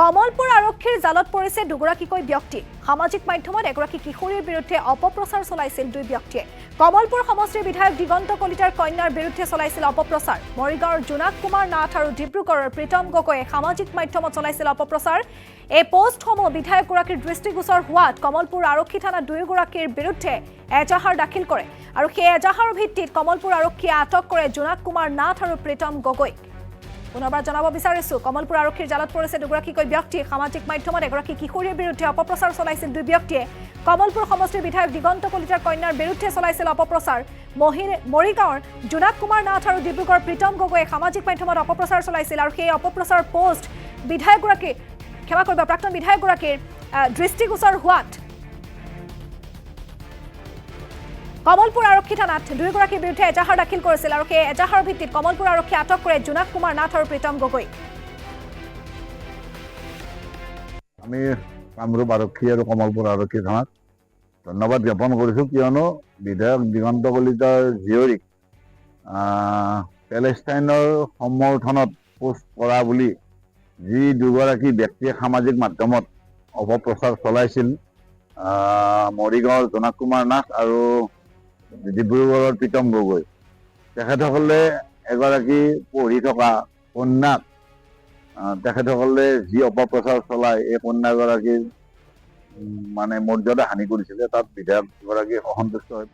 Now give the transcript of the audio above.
কমলপুৰ আৰক্ষীৰ জালত পৰিছে দুগৰাকীকৈ ব্যক্তি। সামাজিক মাধ্যমত এগৰাকী কিশোৰীৰ বিৰুদ্ধে অপপ্ৰচাৰ চলাইছিল দুই ব্যক্তিয়ে। কমলপুৰ সমষ্টিৰ বিধায়ক দিগন্ত কলিতাৰ কন্যাৰ বিৰুদ্ধে চলাইছিল অপপ্ৰচাৰ। মৰিগাঁৱৰ জোনাক কুমাৰ নাথ আৰু ডিব্ৰুগড়ৰ প্ৰীতম গগৈয়ে সামাজিক মাধ্যমত চলাইছিল অপপ্ৰচাৰ। এই পোষ্টসমূহ বিধায়কগৰাকীৰ দৃষ্টিগোচৰ হোৱাত কমলপুৰ আৰক্ষী থানাত দুয়োগৰাকীৰ বিৰুদ্ধে এজাহাৰ দাখিল কৰে আৰু সেই এজাহাৰৰ ভিত্তিত কমলপুৰ আৰক্ষীয়ে আটক কৰে জোনাক কুমাৰ নাথ আৰু প্ৰীতম গগৈক। পুনৰবাৰ জনাব বিচাৰিছো, কমলপুৰ আৰক্ষীৰ জালত পৰিছে দুগৰাকীকৈ ব্যক্তি। সামাজিক মাধ্যমত এগৰাকী কিশোৰীৰ বিৰুদ্ধে অপপ্ৰচাৰ চলাইছিল দুই ব্যক্তিয়ে। কমলপুৰ সমষ্টিৰ বিধায়ক দিগন্ত কলিতাৰ কন্যাৰ বিৰুদ্ধে চলাইছিল অপপ্ৰচাৰ। মৰিগাঁৱৰ জোনাক কুমাৰ নাথ আৰু ডিব্ৰুগড়ৰ প্ৰীতম গগৈয়ে সামাজিক মাধ্যমত অপপ্ৰচাৰ চলাইছিল আৰু সেই অপপ্ৰচাৰ পোষ্ট প্ৰাক্তন বিধায়কগৰাকীৰ দৃষ্টিগোচৰ হোৱাত কমলপুৰ আৰক্ষী থানাত দুয়োগৰাকীৰ বিৰুদ্ধে এজাহাৰ দাখিল কৰিছিল আৰু সেই এজাহাৰৰ ভিত্তিত কমলপুৰ আৰক্ষীয়ে আটক কৰে জোনাক কুমাৰ নাথ আৰু প্ৰীতম গগৈ। আমি কামৰূপ আৰক্ষী আৰু কমলপুৰ আৰক্ষী থানাত ধন্যবাদ জ্ঞাপন কৰিছোঁ, কিয়নো বিধায়ক দিগন্ত কলিতাৰ জীয়ৰীক পেলেষ্টাইনৰ সমৰ্থনত পোষ্ট কৰা বুলি যি দুগৰাকী ব্যক্তিয়ে সামাজিক মাধ্যমত অপপ্ৰচাৰ চলাইছিল, মৰিগাঁৱৰ জোনাক কুমাৰ নাথ আৰু ডিব্ৰুগড়ৰ প্ৰীতম গগৈ, তেখেতসকলে এগৰাকী পঢ়ি থকা কন্যাক তেখেতসকলে যি অপপ্ৰচাৰ চলায় এই কন্যাগৰাকীৰ মৰ্যাদা হানি কৰিছিলে। তাত বিধায়কগৰাকী অসন্তুষ্ট হয়।